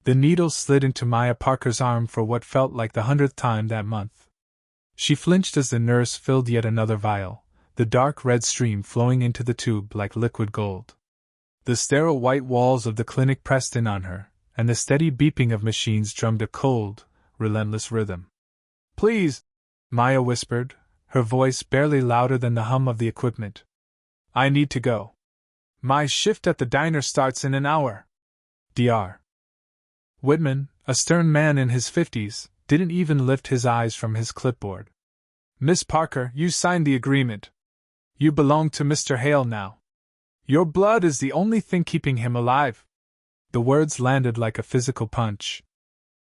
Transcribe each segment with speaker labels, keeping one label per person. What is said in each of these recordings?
Speaker 1: The needle slid into Maya Parker's arm for what felt like the 100th time that month. She flinched as the nurse filled yet another vial, the dark red stream flowing into the tube like liquid gold. The sterile white walls of the clinic pressed in on her, and the steady beeping of machines drummed a cold, relentless rhythm. "Please," Maya whispered, her voice barely louder than the hum of the equipment. "I need to go. My shift at the diner starts in an hour." Dr. Whitman, a stern man in his 50s, didn't even lift his eyes from his clipboard. "Miss Parker, you signed the agreement. You belong to Mr. Hale now. Your blood is the only thing keeping him alive." The words landed like a physical punch.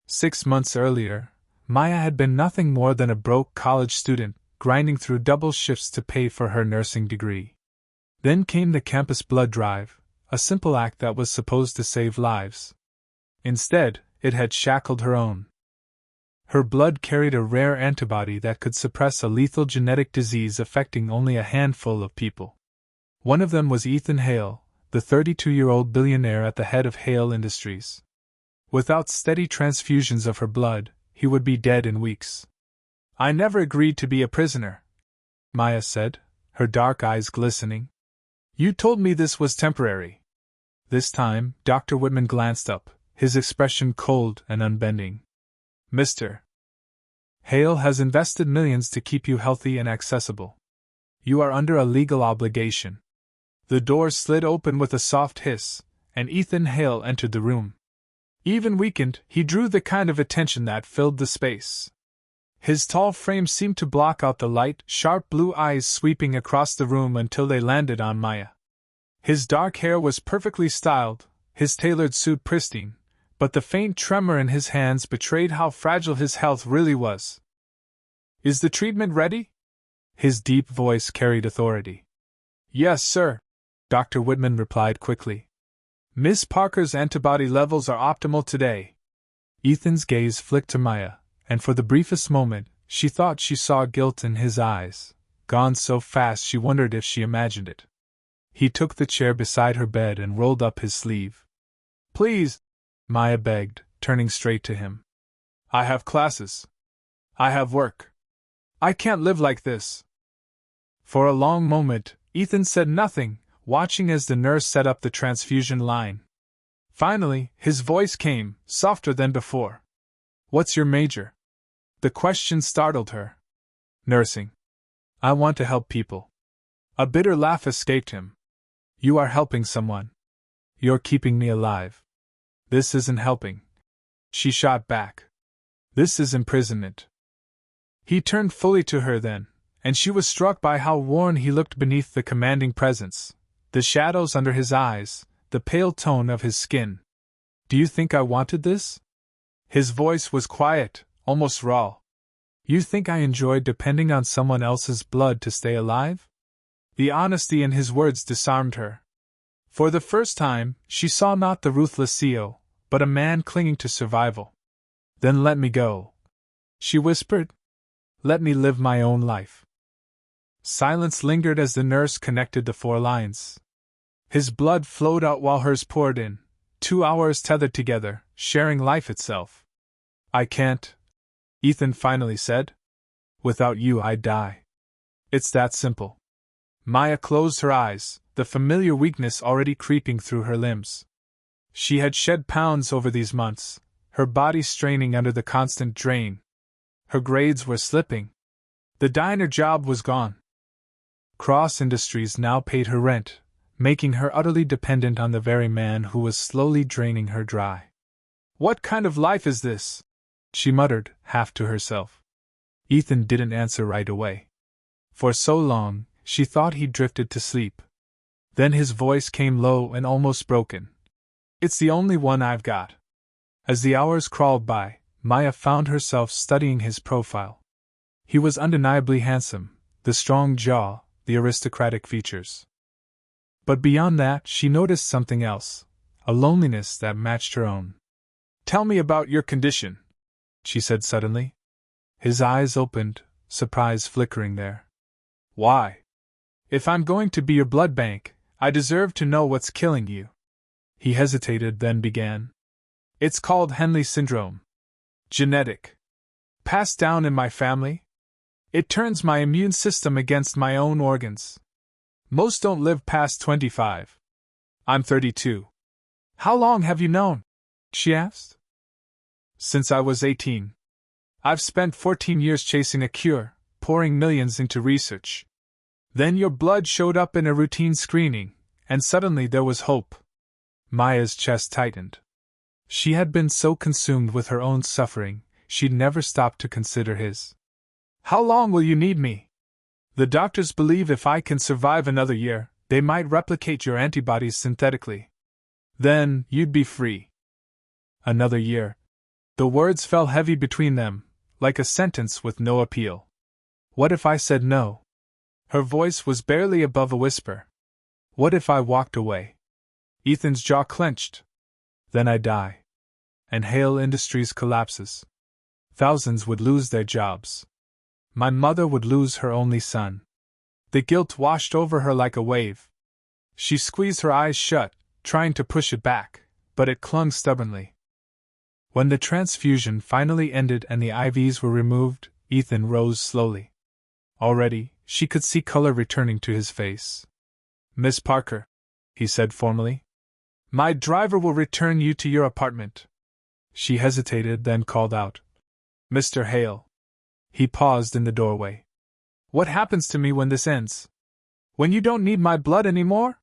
Speaker 1: 6 months earlier, Maya had been nothing more than a broke college student, grinding through double shifts to pay for her nursing degree. Then came the campus blood drive, a simple act that was supposed to save lives. Instead, it had shackled her own. Her blood carried a rare antibody that could suppress a lethal genetic disease affecting only a handful of people. One of them was Ethan Hale, the 32-year-old billionaire at the head of Hale Industries. Without steady transfusions of her blood, he would be dead in weeks. "I never agreed to be a prisoner," Maya said, her dark eyes glistening. "You told me this was temporary." This time, Dr. Whitman glanced up, his expression cold and unbending. "Mr. Hale has invested millions to keep you healthy and accessible. You are under a legal obligation." The door slid open with a soft hiss, and Ethan Hale entered the room. Even weakened, he drew the kind of attention that filled the space. His tall frame seemed to block out the light, sharp blue eyes sweeping across the room until they landed on Maya. His dark hair was perfectly styled, his tailored suit pristine, but the faint tremor in his hands betrayed how fragile his health really was. "Is the treatment ready?" His deep voice carried authority. "Yes, sir," Dr. Whitman replied quickly. "Miss Parker's antibody levels are optimal today." Ethan's gaze flicked to Maya, and for the briefest moment, she thought she saw guilt in his eyes, gone so fast she wondered if she imagined it. He took the chair beside her bed and rolled up his sleeve. "Please," Maya begged, turning straight to him. "I have classes. I have work. I can't live like this." For a long moment, Ethan said nothing, watching as the nurse set up the transfusion line. Finally, his voice came, softer than before. "What's your major?" The question startled her. "Nursing. I want to help people." A bitter laugh escaped him. "You are helping someone. You're keeping me alive." "This isn't helping," she shot back. "This is imprisonment." He turned fully to her then, and she was struck by how worn he looked beneath the commanding presence, the shadows under his eyes, the pale tone of his skin. "Do you think I wanted this?" His voice was quiet, almost raw. "You think I enjoyed depending on someone else's blood to stay alive?" The honesty in his words disarmed her. For the first time, she saw not the ruthless CEO, but a man clinging to survival. "Then let me go," she whispered. "Let me live my own life." Silence lingered as the nurse connected the 4 lines. His blood flowed out while hers poured in, 2 hours tethered together, sharing life itself. "I can't," Ethan finally said. "Without you I'd die. It's that simple." Maya closed her eyes, the familiar weakness already creeping through her limbs. She had shed pounds over these months, her body straining under the constant drain. Her grades were slipping. The diner job was gone. Cross Industries now paid her rent, making her utterly dependent on the very man who was slowly draining her dry. "What kind of life is this?" she muttered, half to herself. Ethan didn't answer right away. For so long, she thought he'd drifted to sleep. Then his voice came low and almost broken. "It's the only one I've got." As the hours crawled by, Maya found herself studying his profile. He was undeniably handsome, the strong jaw, the aristocratic features. But beyond that, she noticed something else, a loneliness that matched her own. "Tell me about your condition," she said suddenly. His eyes opened, surprise flickering there. "Why? If I'm going to be your blood bank, I deserve to know what's killing you." He hesitated, then began. It's called Henle syndrome. Genetic. Passed down in my family. It turns my immune system against my own organs. Most don't live past 25. I'm 32. How long have you known? She asked. Since I was 18. I've spent 14 years chasing a cure, pouring millions into research. Then your blood showed up in a routine screening, and suddenly there was hope. Maya's chest tightened. She had been so consumed with her own suffering, she'd never stopped to consider his. How long will you need me? The doctors believe if I can survive another year, they might replicate your antibodies synthetically. Then, you'd be free. Another year. The words fell heavy between them, like a sentence with no appeal. What if I said no? Her voice was barely above a whisper. What if I walked away? Ethan's jaw clenched. Then I die. And Hale Industries collapses. Thousands would lose their jobs. My mother would lose her only son. The guilt washed over her like a wave. She squeezed her eyes shut, trying to push it back, but it clung stubbornly. When the transfusion finally ended and the IVs were removed, Ethan rose slowly. Already, she could see color returning to his face. Miss Parker, he said formally. My driver will return you to your apartment. She hesitated, then called out. Mr. Hale. He paused in the doorway. What happens to me when this ends? When you don't need my blood anymore?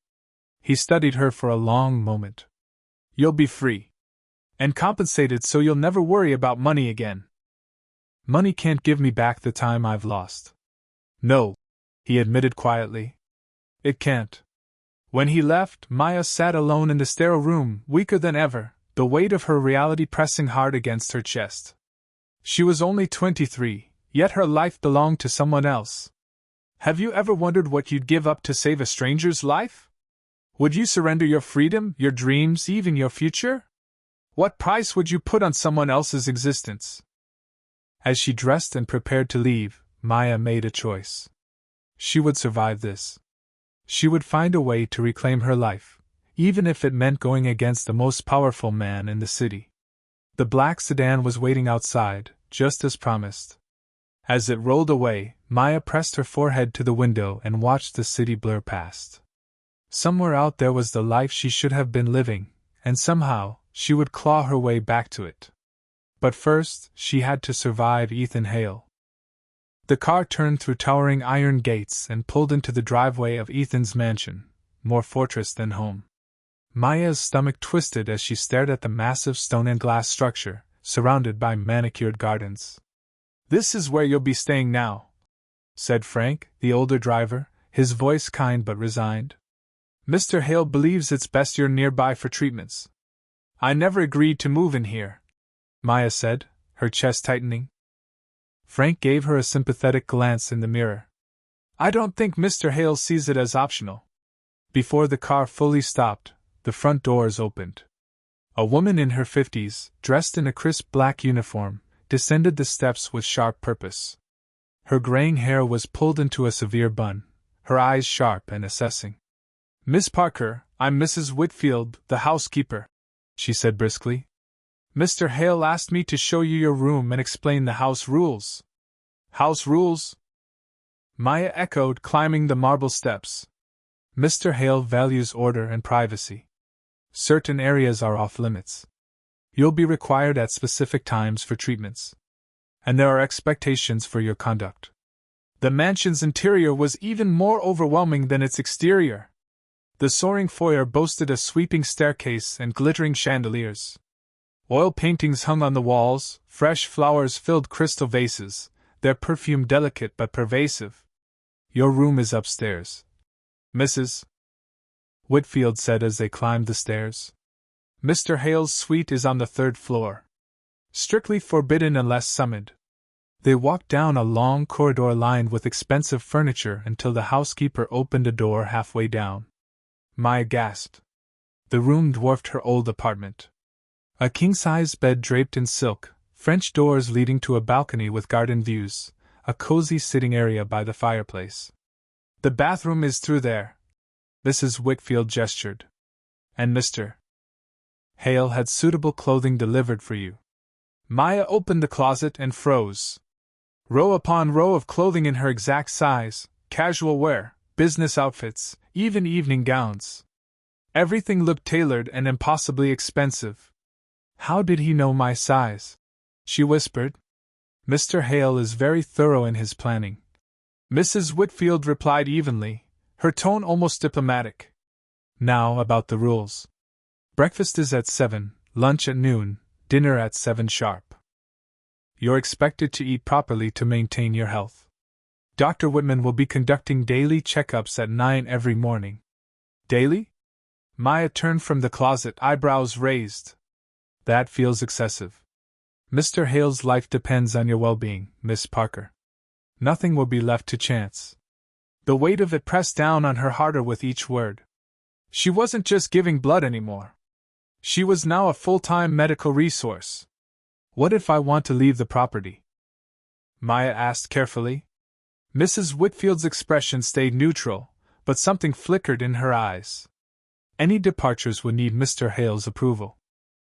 Speaker 1: He studied her for a long moment. You'll be free. And compensated so you'll never worry about money again. Money can't give me back the time I've lost. No, he admitted quietly. It can't. When he left, Maya sat alone in the sterile room, weaker than ever, the weight of her reality pressing hard against her chest. She was only 23, yet her life belonged to someone else. Have you ever wondered what you'd give up to save a stranger's life? Would you surrender your freedom, your dreams, even your future? What price would you put on someone else's existence? As she dressed and prepared to leave, Maya made a choice. She would survive this. She would find a way to reclaim her life, even if it meant going against the most powerful man in the city. The black sedan was waiting outside, just as promised. As it rolled away, Maya pressed her forehead to the window and watched the city blur past. Somewhere out there was the life she should have been living, and somehow, she would claw her way back to it. But first, she had to survive Ethan Hale. The car turned through towering iron gates and pulled into the driveway of Ethan's mansion, more fortress than home. Maya's stomach twisted as she stared at the massive stone and glass structure, surrounded by manicured gardens. This is where you'll be staying now, said Frank, the older driver, his voice kind but resigned. Mr. Hale believes it's best you're nearby for treatments. I never agreed to move in here, Maya said, her chest tightening. Frank gave her a sympathetic glance in the mirror. I don't think Mr. Hale sees it as optional. Before the car fully stopped, the front doors opened. A woman in her 50s, dressed in a crisp black uniform, descended the steps with sharp purpose. Her graying hair was pulled into a severe bun, her eyes sharp and assessing. Miss Parker, I'm Mrs. Whitfield, the housekeeper, she said briskly. Mr. Hale asked me to show you your room and explain the house rules. House rules? Maya echoed, climbing the marble steps. Mr. Hale values order and privacy. Certain areas are off limits. You'll be required at specific times for treatments. And there are expectations for your conduct. The mansion's interior was even more overwhelming than its exterior. The soaring foyer boasted a sweeping staircase and glittering chandeliers. Oil paintings hung on the walls, fresh flowers filled crystal vases, their perfume delicate but pervasive. Your room is upstairs, Mrs. Whitfield said as they climbed the stairs. Mr. Hale's suite is on the 3rd floor. Strictly forbidden unless summoned. They walked down a long corridor lined with expensive furniture until the housekeeper opened a door halfway down. Maya gasped. The room dwarfed her old apartment. A king-size bed draped in silk, French doors leading to a balcony with garden views, a cozy sitting area by the fireplace. The bathroom is through there. Mrs. Whitfield gestured. And Mr. Hale had suitable clothing delivered for you. Maya opened the closet and froze. Row upon row of clothing in her exact size, casual wear, business outfits, even evening gowns. Everything looked tailored and impossibly expensive. How did he know my size? She whispered. Mr. Hale is very thorough in his planning. Mrs. Whitfield replied evenly, her tone almost diplomatic. Now about the rules. Breakfast is at 7, lunch at noon, dinner at 7 sharp. You're expected to eat properly to maintain your health. Dr. Whitman will be conducting daily checkups at 9 every morning. Daily? Maya turned from the closet, eyebrows raised. That feels excessive. Mr. Hale's life depends on your well-being, Miss Parker. Nothing will be left to chance. The weight of it pressed down on her harder with each word. She wasn't just giving blood anymore. She was now a full-time medical resource. What if I want to leave the property? Maya asked carefully. Mrs. Whitfield's expression stayed neutral, but something flickered in her eyes. Any departures would need Mr. Hale's approval.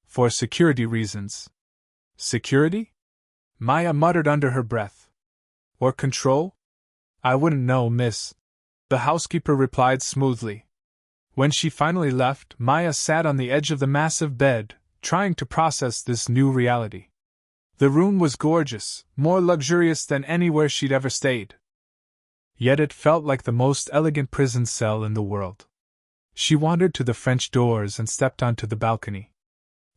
Speaker 1: For security reasons. Security? Maya muttered under her breath. Or control? I wouldn't know, miss. The housekeeper replied smoothly. When she finally left, Maya sat on the edge of the massive bed, trying to process this new reality. The room was gorgeous, more luxurious than anywhere she'd ever stayed. Yet it felt like the most elegant prison cell in the world. She wandered to the French doors and stepped onto the balcony.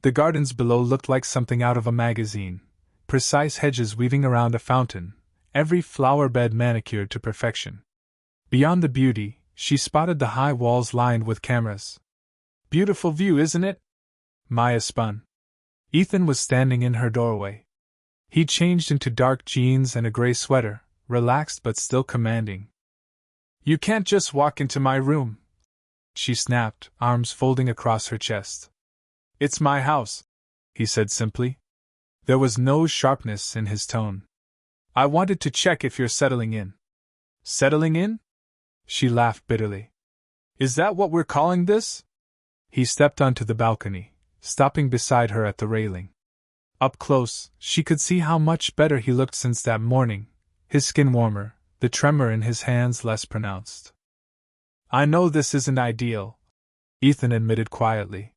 Speaker 1: The gardens below looked like something out of a magazine, precise hedges weaving around a fountain, every flower bed manicured to perfection. Beyond the beauty, she spotted the high walls lined with cameras. Beautiful view, isn't it? Maya spun. Ethan was standing in her doorway. He changed into dark jeans and a gray sweater, relaxed but still commanding. You can't just walk into my room, she snapped, arms folding across her chest. It's my house, he said simply. There was no sharpness in his tone. I wanted to check if you're settling in. Settling in? She laughed bitterly. Is that what we're calling this? He stepped onto the balcony, stopping beside her at the railing. Up close, she could see how much better he looked since that morning, his skin warmer, the tremor in his hands less pronounced. I know this isn't ideal, Ethan admitted quietly.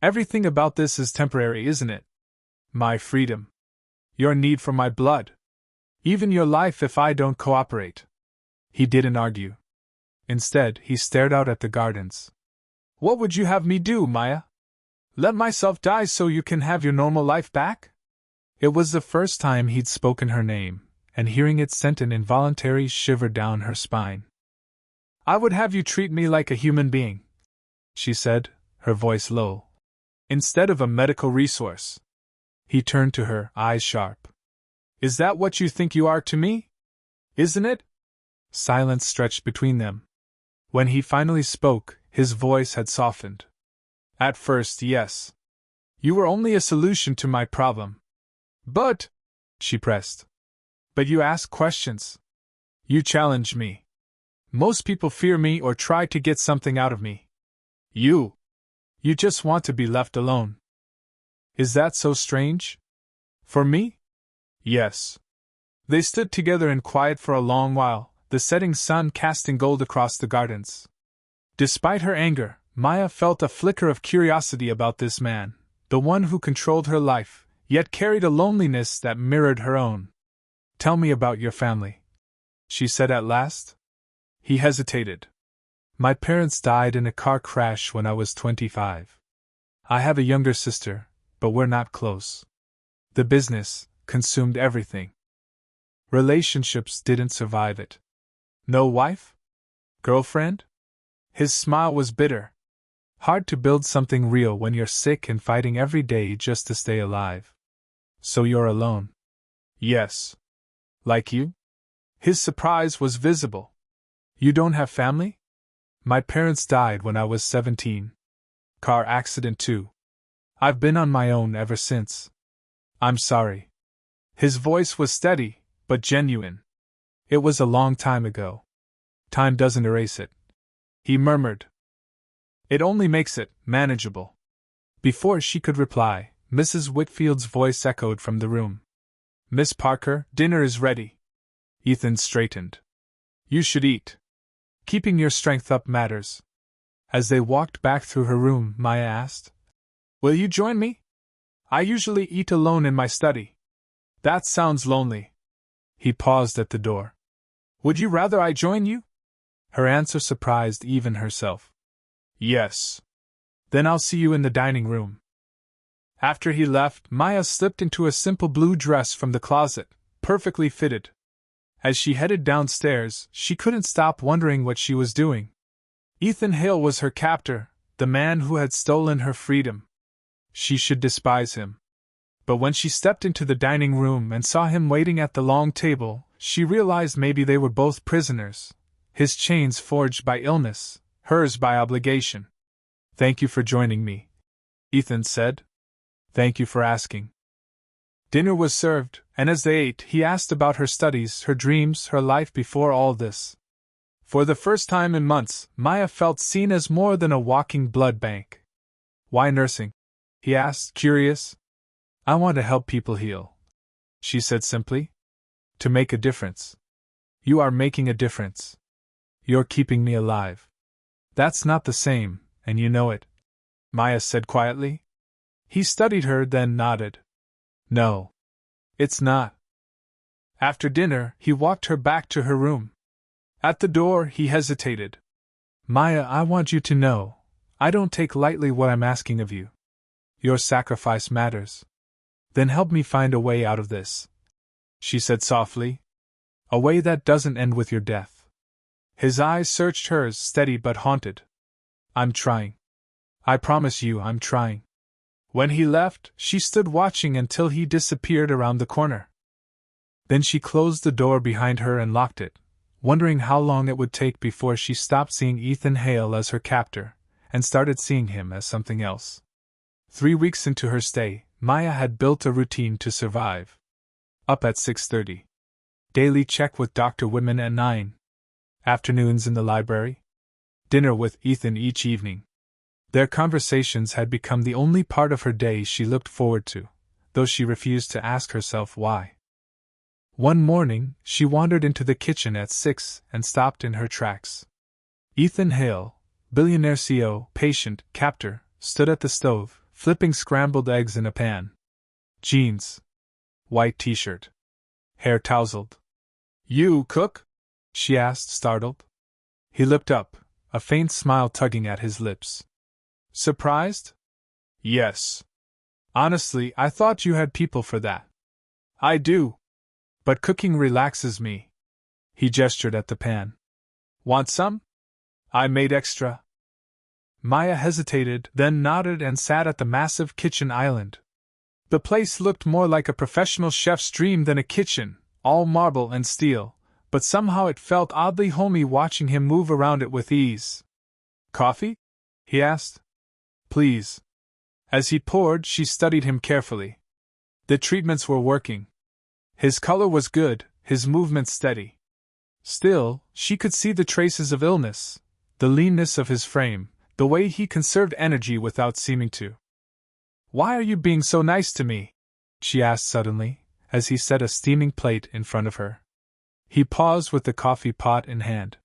Speaker 1: Everything about this is temporary, isn't it? My freedom. Your need for my blood. Even your life if I don't cooperate. He didn't argue. Instead, he stared out at the gardens. What would you have me do, Maya? Let myself die so you can have your normal life back? It was the first time he'd spoken her name, and hearing it sent an involuntary shiver down her spine. I would have you treat me like a human being, she said, her voice low. Instead of a medical resource. He turned to her, eyes sharp. Is that what you think you are to me? Isn't it? Silence stretched between them. When he finally spoke, his voice had softened. At first, yes. You were only a solution to my problem. But, she pressed. But you ask questions. You challenge me. Most people fear me or try to get something out of me. You just want to be left alone. Is that so strange? For me? Yes. They stood together in quiet for a long while, the setting sun casting gold across the gardens. Despite her anger, Maya felt a flicker of curiosity about this man, the one who controlled her life, yet carried a loneliness that mirrored her own. Tell me about your family, she said at last. He hesitated. My parents died in a car crash when I was 25. I have a younger sister, but we're not close. The business consumed everything. Relationships didn't survive it. No wife? Girlfriend? His smile was bitter. Hard to build something real when you're sick and fighting every day just to stay alive. So you're alone? Yes. Like you? His surprise was visible. You don't have family? My parents died when I was 17. Car accident too. I've been on my own ever since. I'm sorry. His voice was steady, but genuine. It was a long time ago. Time doesn't erase it. He murmured. It only makes it manageable. Before she could reply, Mrs. Whitfield's voice echoed from the room. Miss Parker, dinner is ready. Ethan straightened. You should eat. Keeping your strength up matters. As they walked back through her room, Maya asked, Will you join me? I usually eat alone in my study. That sounds lonely. He paused at the door. Would you rather I join you? Her answer surprised even herself. Yes. Then I'll see you in the dining room. After he left, Maya slipped into a simple blue dress from the closet, perfectly fitted. As she headed downstairs, she couldn't stop wondering what she was doing. Ethan Hale was her captor, the man who had stolen her freedom. She should despise him. But when she stepped into the dining room and saw him waiting at the long table, she realized maybe they were both prisoners. His chains forged by illness, hers by obligation. Thank you for joining me, Ethan said. Thank you for asking. Dinner was served, and as they ate, he asked about her studies, her dreams, her life before all this. For the first time in months, Maya felt seen as more than a walking blood bank. Why nursing? He asked, curious. I want to help people heal, she said simply. To make a difference. You are making a difference. You're keeping me alive. That's not the same, and you know it, Maya said quietly. He studied her, then nodded. No. It's not. After dinner, he walked her back to her room. At the door, he hesitated. Maya, I want you to know, I don't take lightly what I'm asking of you. Your sacrifice matters. Then help me find a way out of this, she said softly. A way that doesn't end with your death. His eyes searched hers, steady but haunted. I'm trying. I promise you I'm trying. When he left, she stood watching until he disappeared around the corner. Then she closed the door behind her and locked it, wondering how long it would take before she stopped seeing Ethan Hale as her captor, and started seeing him as something else. 3 weeks into her stay, Maya had built a routine to survive. Up at 6:30. Daily check with Dr. Whitman at 9. Afternoons in the library. Dinner with Ethan each evening. Their conversations had become the only part of her day she looked forward to, though she refused to ask herself why. One morning, she wandered into the kitchen at 6 and stopped in her tracks. Ethan Hale, billionaire CEO, patient, captor, stood at the stove, flipping scrambled eggs in a pan. Jeans. White t-shirt. Hair tousled. You cook? She asked, startled. He looked up, a faint smile tugging at his lips. Surprised? Yes. Honestly, I thought you had people for that. I do. But cooking relaxes me. He gestured at the pan. Want some? I made extra. Maya hesitated, then nodded and sat at the massive kitchen island. The place looked more like a professional chef's dream than a kitchen, all marble and steel, but somehow it felt oddly homey watching him move around it with ease. Coffee? He asked. Please. As he poured, she studied him carefully. The treatments were working. His color was good, his movement steady. Still, she could see the traces of illness, the leanness of his frame, the way he conserved energy without seeming to. Why are you being so nice to me? She asked suddenly, as he set a steaming plate in front of her. He paused with the coffee pot in hand.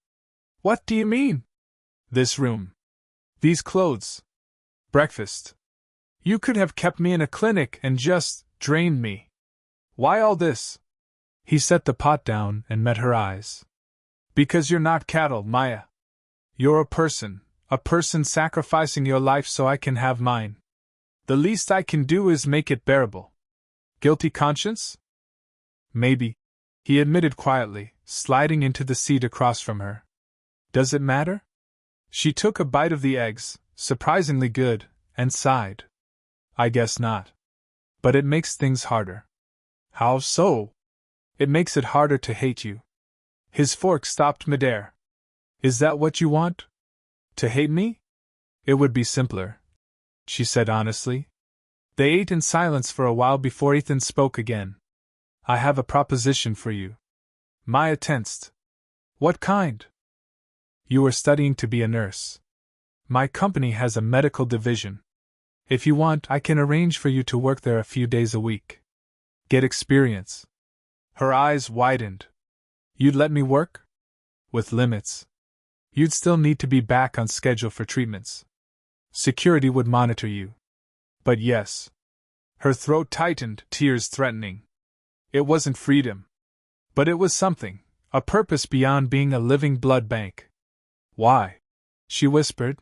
Speaker 1: What do you mean? This room. These clothes. Breakfast. You could have kept me in a clinic and just drained me. Why all this? He set the pot down and met her eyes. Because you're not cattle, Maya. You're a person sacrificing your life so I can have mine. The least I can do is make it bearable. Guilty conscience? Maybe, he admitted quietly, sliding into the seat across from her. Does it matter? She took a bite of the eggs, surprisingly good, and sighed. I guess not. But it makes things harder. How so? It makes it harder to hate you. His fork stopped midair. Is that what you want? To hate me? It would be simpler, she said honestly. They ate in silence for a while before Ethan spoke again. I have a proposition for you. Maya tensed. What kind? You are studying to be a nurse. My company has a medical division. If you want, I can arrange for you to work there a few days a week. Get experience. Her eyes widened. You'd let me work? With limits. You'd still need to be back on schedule for treatments. Security would monitor you. But yes. Her throat tightened, tears threatening. It wasn't freedom. But it was something, a purpose beyond being a living blood bank. Why? She whispered.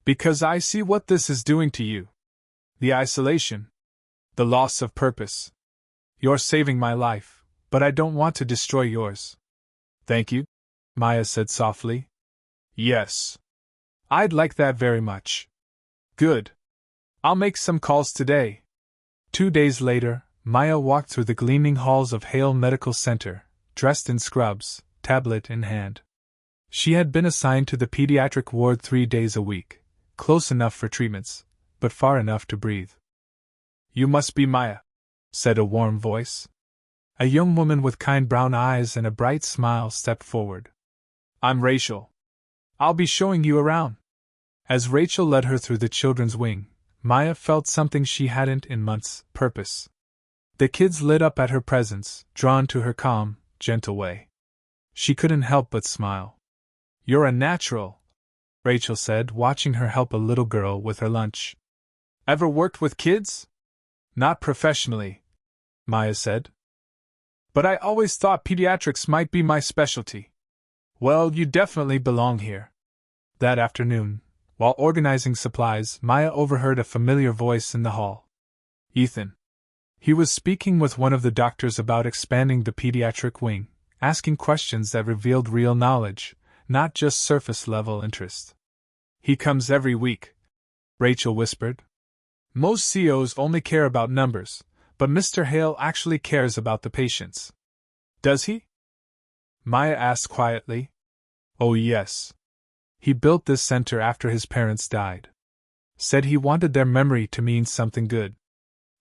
Speaker 1: Because I see what this is doing to you. The isolation. The loss of purpose. You're saving my life, but I don't want to destroy yours. Thank you, Maya said softly. Yes. I'd like that very much. Good. I'll make some calls today. 2 days later, Maya walked through the gleaming halls of Hale Medical Center, dressed in scrubs, tablet in hand. She had been assigned to the pediatric ward 3 days a week, close enough for treatments, but far enough to breathe. You must be Maya, said a warm voice. A young woman with kind brown eyes and a bright smile stepped forward. I'm Rachel. I'll be showing you around. As Rachel led her through the children's wing, Maya felt something she hadn't in months: purpose. The kids lit up at her presence, drawn to her calm, gentle way. She couldn't help but smile. You're a natural, Rachel said, watching her help a little girl with her lunch. Ever worked with kids? Not professionally, Maya said. But I always thought pediatrics might be my specialty. Well, you definitely belong here. That afternoon, while organizing supplies, Maya overheard a familiar voice in the hall. Ethan. He was speaking with one of the doctors about expanding the pediatric wing, asking questions that revealed real knowledge, not just surface-level interest. He comes every week, Rachel whispered. Most COs only care about numbers, but Mr. Hale actually cares about the patients. Does he? Maya asked quietly. Oh yes. He built this center after his parents died. Said he wanted their memory to mean something good.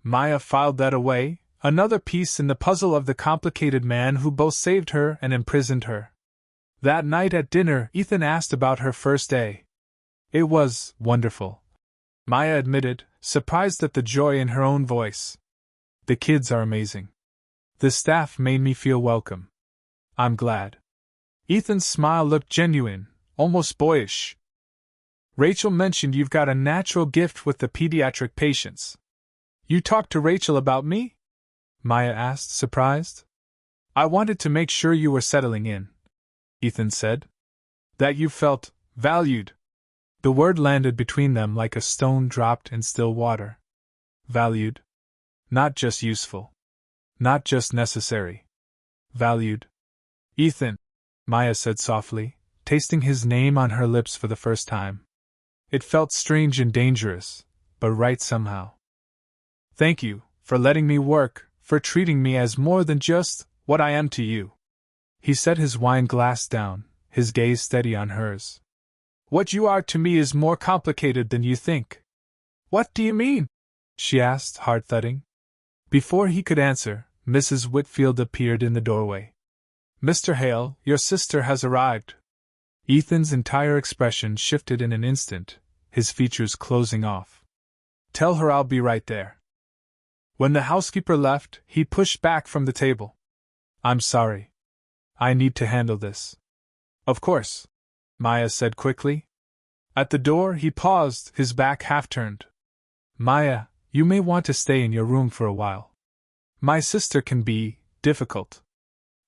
Speaker 1: Maya filed that away, another piece in the puzzle of the complicated man who both saved her and imprisoned her. That night at dinner, Ethan asked about her first day. It was wonderful, Maya admitted, surprised at the joy in her own voice. The kids are amazing. The staff made me feel welcome. I'm glad. Ethan's smile looked genuine, almost boyish. Rachel mentioned you've got a natural gift with the pediatric patients. You talked to Rachel about me? Maya asked, surprised. I wanted to make sure you were settling in, Ethan said. That you felt valued. The word landed between them like a stone dropped in still water. Valued. Not just useful. Not just necessary. Valued. Ethan, Maya said softly, tasting his name on her lips for the first time. It felt strange and dangerous, but right somehow. Thank you for letting me work, for treating me as more than just what I am to you. He set his wine glass down, his gaze steady on hers. What you are to me is more complicated than you think. What do you mean? She asked, heart thudding. Before he could answer, Mrs. Whitfield appeared in the doorway. Mr. Hale, your sister has arrived. Ethan's entire expression shifted in an instant, his features closing off. Tell her I'll be right there. When the housekeeper left, he pushed back from the table. I'm sorry. I need to handle this. Of course, Maya said quickly. At the door, he paused, his back half-turned. Maya, you may want to stay in your room for a while. My sister can be difficult.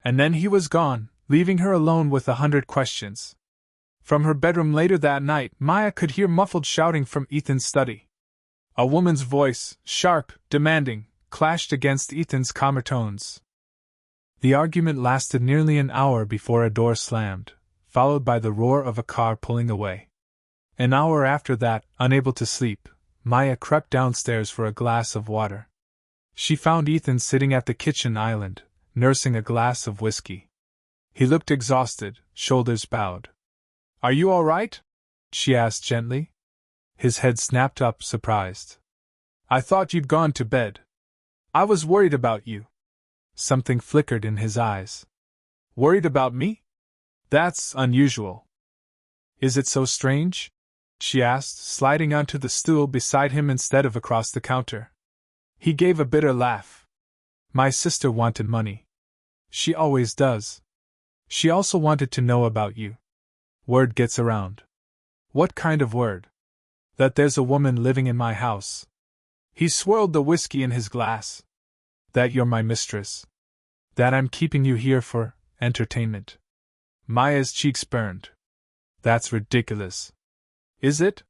Speaker 1: And then he was gone, leaving her alone with 100 questions. From her bedroom later that night, Maya could hear muffled shouting from Ethan's study. A woman's voice, sharp, demanding, clashed against Ethan's calmer tones. The argument lasted nearly an hour before a door slammed, followed by the roar of a car pulling away. An hour after that, unable to sleep, Maya crept downstairs for a glass of water. She found Ethan sitting at the kitchen island, nursing a glass of whiskey. He looked exhausted, shoulders bowed. Are you all right? She asked gently. His head snapped up, surprised. I thought you'd gone to bed. I was worried about you. Something flickered in his eyes. Worried about me? That's unusual. Is it so strange? she asked, sliding onto the stool beside him instead of across the counter. He gave a bitter laugh. My sister wanted money. She always does. She also wanted to know about you. Word gets around. What kind of word? That there's a woman living in my house. He swirled the whiskey in his glass. That you're my mistress. That I'm keeping you here for entertainment. Maya's cheeks burned. That's ridiculous. Is it?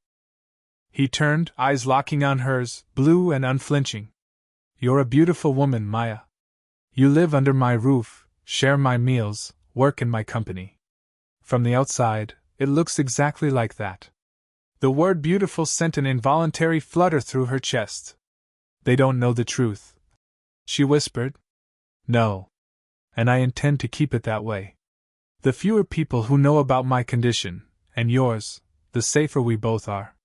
Speaker 1: He turned, eyes locking on hers, blue and unflinching. You're a beautiful woman, Maya. You live under my roof, share my meals, work in my company. From the outside, it looks exactly like that. The word beautiful sent an involuntary flutter through her chest. They don't know the truth, she whispered. No. And I intend to keep it that way. The fewer people who know about my condition, and yours, the safer we both are.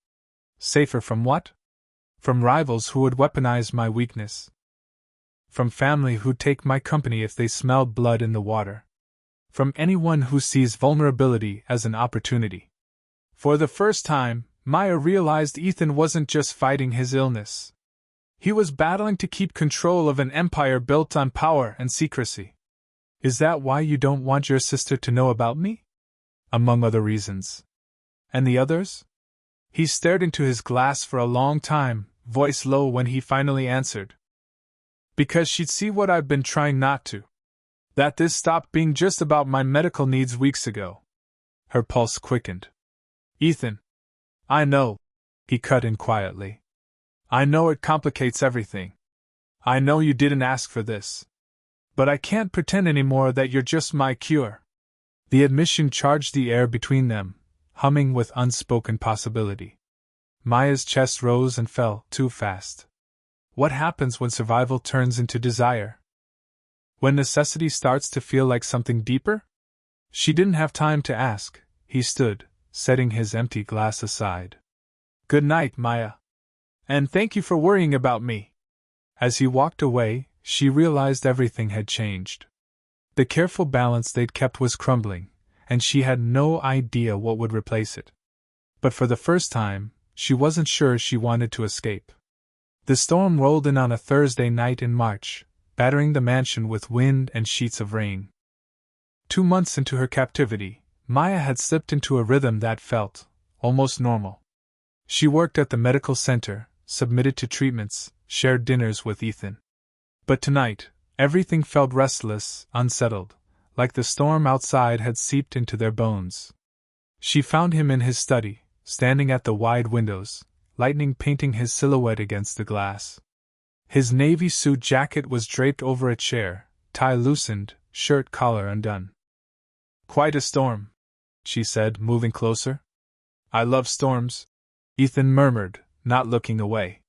Speaker 1: Safer from what? From rivals who would weaponize my weakness. From family who'd take my company if they smelled blood in the water. From anyone who sees vulnerability as an opportunity. For the first time, Maya realized Ethan wasn't just fighting his illness. He was battling to keep control of an empire built on power and secrecy. Is that why you don't want your sister to know about me? Among other reasons. And the others? He stared into his glass for a long time, voice low when he finally answered. Because she'd see what I've been trying not to. That this stopped being just about my medical needs weeks ago. Her pulse quickened. Ethan. I know, he cut in quietly. I know it complicates everything. I know you didn't ask for this. But I can't pretend anymore that you're just my cure. The admission charged the air between them, humming with unspoken possibility. Maya's chest rose and fell too fast. What happens when survival turns into desire? When necessity starts to feel like something deeper? She didn't have time to ask. He stood, setting his empty glass aside. Good night, Maya. And thank you for worrying about me. As he walked away, she realized everything had changed. The careful balance they'd kept was crumbling, and she had no idea what would replace it. But for the first time, she wasn't sure she wanted to escape. The storm rolled in on a Thursday night in March, battering the mansion with wind and sheets of rain. 2 months into her captivity, Maya had slipped into a rhythm that felt almost normal. She worked at the medical center, submitted to treatments, shared dinners with Ethan. But tonight, everything felt restless, unsettled, like the storm outside had seeped into their bones. She found him in his study, standing at the wide windows, lightning painting his silhouette against the glass. His navy suit jacket was draped over a chair, tie loosened, shirt collar undone. Quite a storm, she said, moving closer. I love storms, Ethan murmured, not looking away.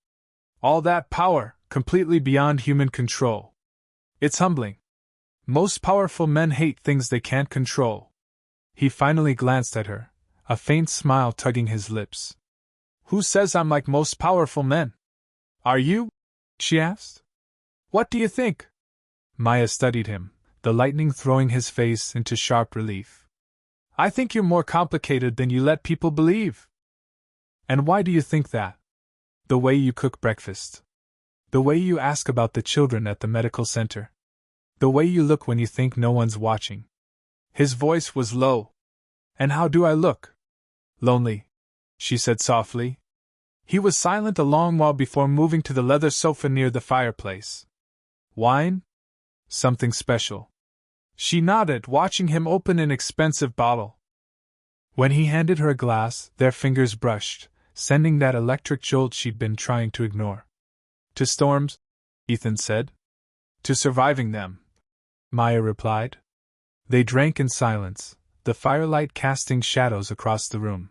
Speaker 1: All that power, completely beyond human control. It's humbling. Most powerful men hate things they can't control. He finally glanced at her, a faint smile tugging his lips. Who says I'm like most powerful men? Are you? She asked. What do you think? Maya studied him, the lightning throwing his face into sharp relief. I think you're more complicated than you let people believe. And why do you think that? The way you cook breakfast. The way you ask about the children at the medical center. The way you look when you think no one's watching. His voice was low. And how do I look? Lonely, she said softly. He was silent a long while before moving to the leather sofa near the fireplace. Wine? Something special. She nodded, watching him open an expensive bottle. When he handed her a glass, their fingers brushed, sending that electric jolt she'd been trying to ignore. To storms, Ethan said. To surviving them, Maya replied. They drank in silence, the firelight casting shadows across the room.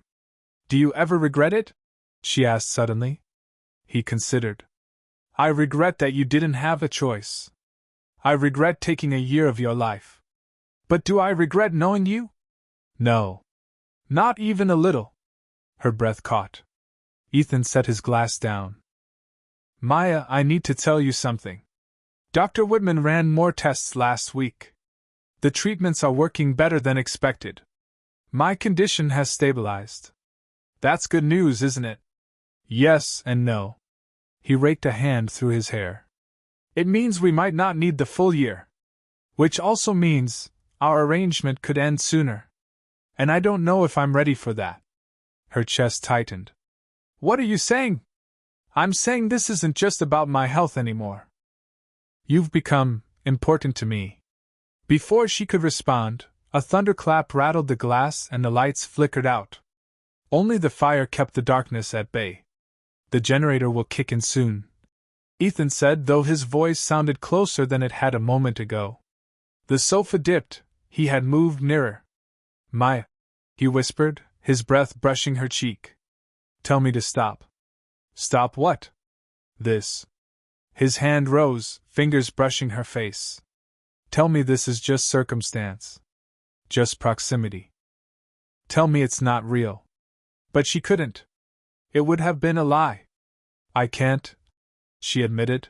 Speaker 1: Do you ever regret it? She asked suddenly. He considered. I regret that you didn't have a choice. I regret taking a year of your life. But do I regret knowing you? No. Not even a little. Her breath caught. Ethan set his glass down. Maya, I need to tell you something. Dr. Whitman ran more tests last week. The treatments are working better than expected. My condition has stabilized. That's good news, isn't it? Yes and no. He raked a hand through his hair. It means we might not need the full year. Which also means our arrangement could end sooner. And I don't know if I'm ready for that. Her chest tightened. What are you saying? I'm saying this isn't just about my health anymore. You've become important to me. Before she could respond, a thunderclap rattled the glass and the lights flickered out. Only the fire kept the darkness at bay. The generator will kick in soon, Ethan said, though his voice sounded closer than it had a moment ago. The sofa dipped. He had moved nearer. Maya, he whispered, his breath brushing her cheek. Tell me to stop. Stop what? This. His hand rose, fingers brushing her face. Tell me this is just circumstance. Just proximity. Tell me it's not real. But she couldn't. It would have been a lie. I can't, she admitted.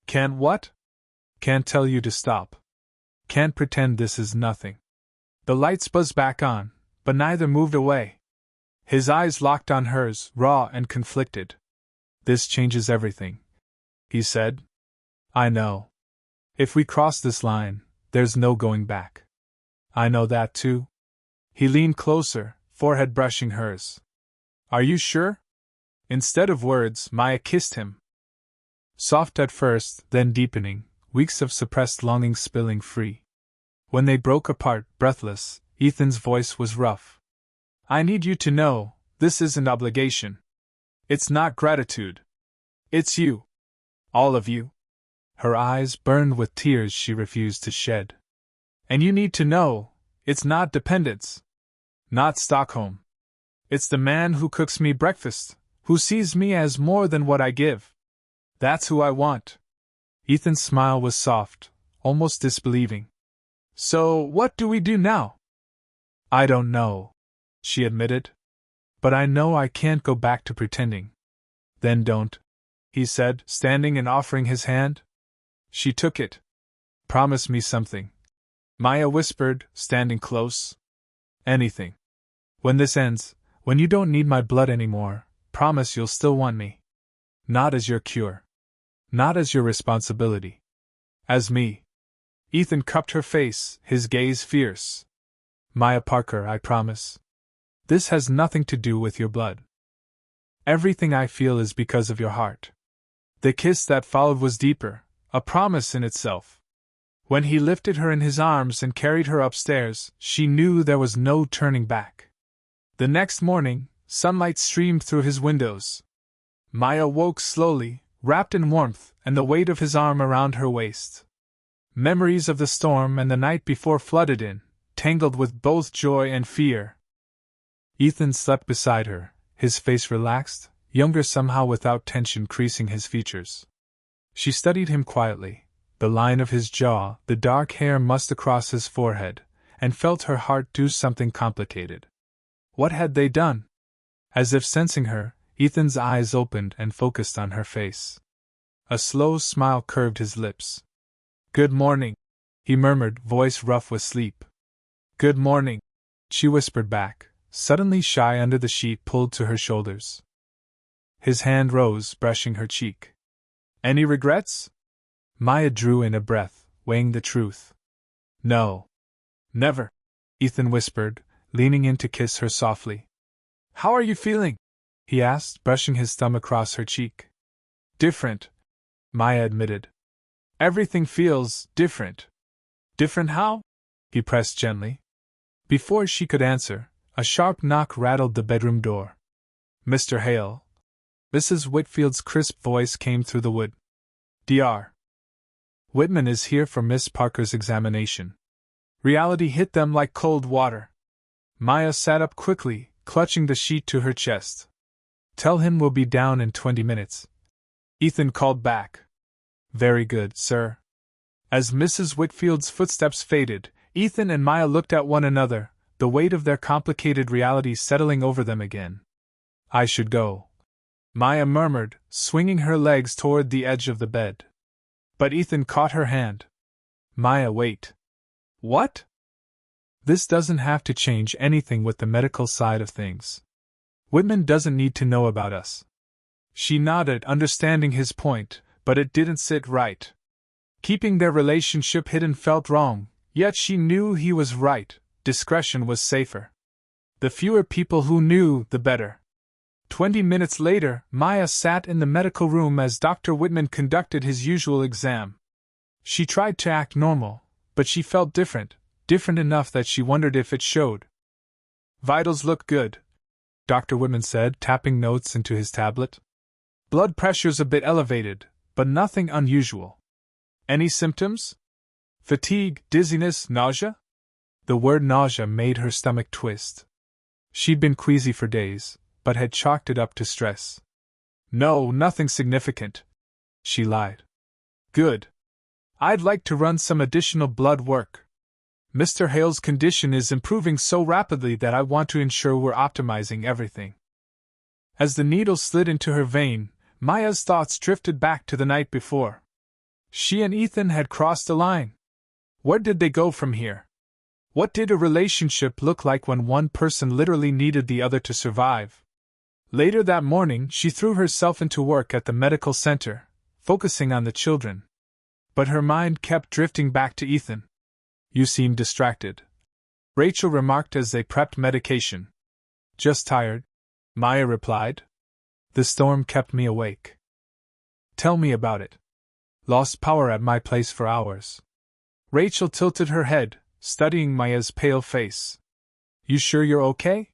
Speaker 1: Can't what? Can't tell you to stop. Can't pretend this is nothing. The lights buzzed back on, but neither moved away. His eyes locked on hers, raw and conflicted. This changes everything, he said. I know. If we cross this line, there's no going back. I know that too. He leaned closer, forehead brushing hers. Are you sure? Instead of words, Maya kissed him. Soft at first, then deepening, weeks of suppressed longing spilling free. When they broke apart, breathless, Ethan's voice was rough. I need you to know, this isn't obligation. It's not gratitude. It's you. All of you. Her eyes burned with tears she refused to shed. And you need to know, it's not dependence. Not Stockholm. It's the man who cooks me breakfast, who sees me as more than what I give. That's who I want. Ethan's smile was soft, almost disbelieving. So, what do we do now? I don't know, she admitted. But I know I can't go back to pretending. Then don't, he said, standing and offering his hand. She took it. Promise me something, Maya whispered, standing close. Anything. When this ends, when you don't need my blood anymore, promise you'll still want me. Not as your cure. Not as your responsibility. As me. Ethan cupped her face, his gaze fierce. Maya Parker, I promise. This has nothing to do with your blood. Everything I feel is because of your heart. The kiss that followed was deeper, a promise in itself. When he lifted her in his arms and carried her upstairs, she knew there was no turning back. The next morning, sunlight streamed through his windows. Maya woke slowly, wrapped in warmth and the weight of his arm around her waist. Memories of the storm and the night before flooded in, tangled with both joy and fear. Ethan slept beside her, his face relaxed, younger somehow without tension creasing his features. She studied him quietly, the line of his jaw, the dark hair mussed across his forehead, and felt her heart do something complicated. What had they done? As if sensing her, Ethan's eyes opened and focused on her face. A slow smile curved his lips. Good morning, he murmured, voice rough with sleep. Good morning, she whispered back, suddenly shy under the sheet pulled to her shoulders. His hand rose, brushing her cheek. Any regrets? Maya drew in a breath, weighing the truth. No. Never, Ethan whispered, leaning in to kiss her softly. How are you feeling? He asked, brushing his thumb across her cheek. Different, Maya admitted. Everything feels different. Different how? He pressed gently. Before she could answer, a sharp knock rattled the bedroom door. Mr. Hale. Mrs. Whitfield's crisp voice came through the wood. Dr. Whitman is here for Miss Parker's examination. Reality hit them like cold water. Maya sat up quickly, clutching the sheet to her chest. Tell him we'll be down in 20 minutes. Ethan called back. Very good, sir. As Mrs. Whitfield's footsteps faded, Ethan and Maya looked at one another, the weight of their complicated reality settling over them again. I should go, Maya murmured, swinging her legs toward the edge of the bed. But Ethan caught her hand. Maya, wait. What? This doesn't have to change anything with the medical side of things. Whitman doesn't need to know about us. She nodded, understanding his point, but it didn't sit right. Keeping their relationship hidden felt wrong, yet she knew he was right. Discretion was safer. The fewer people who knew, the better. 20 minutes later, Maya sat in the medical room as Dr. Whitman conducted his usual exam. She tried to act normal, but she felt different enough that she wondered if it showed. Vitals look good, Dr. Whitman said, tapping notes into his tablet. Blood pressure's a bit elevated, but nothing unusual. Any symptoms? Fatigue, dizziness, nausea? The word nausea made her stomach twist. She'd been queasy for days, but had chalked it up to stress. No, nothing significant, she lied. Good. I'd like to run some additional blood work. Mr. Hale's condition is improving so rapidly that I want to ensure we're optimizing everything. As the needle slid into her vein, Maya's thoughts drifted back to the night before. She and Ethan had crossed a line. Where did they go from here? What did a relationship look like when one person literally needed the other to survive? Later that morning, she threw herself into work at the medical center, focusing on the children. But her mind kept drifting back to Ethan. You seem distracted, Rachel remarked as they prepped medication. Just tired, Maya replied. The storm kept me awake. Tell me about it. Lost power at my place for hours. Rachel tilted her head, studying Maya's pale face. You sure you're okay?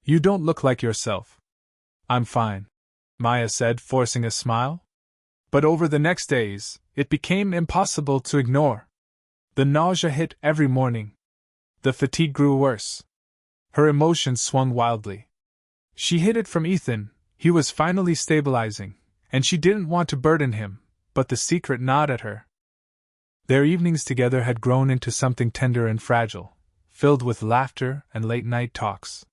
Speaker 1: You don't look like yourself. I'm fine, Maya said, forcing a smile. But over the next days, it became impossible to ignore. The nausea hit every morning. The fatigue grew worse. Her emotions swung wildly. She hid it from Ethan, he was finally stabilizing, and she didn't want to burden him, but the secret gnawed at her. Their evenings together had grown into something tender and fragile, filled with laughter and late-night talks.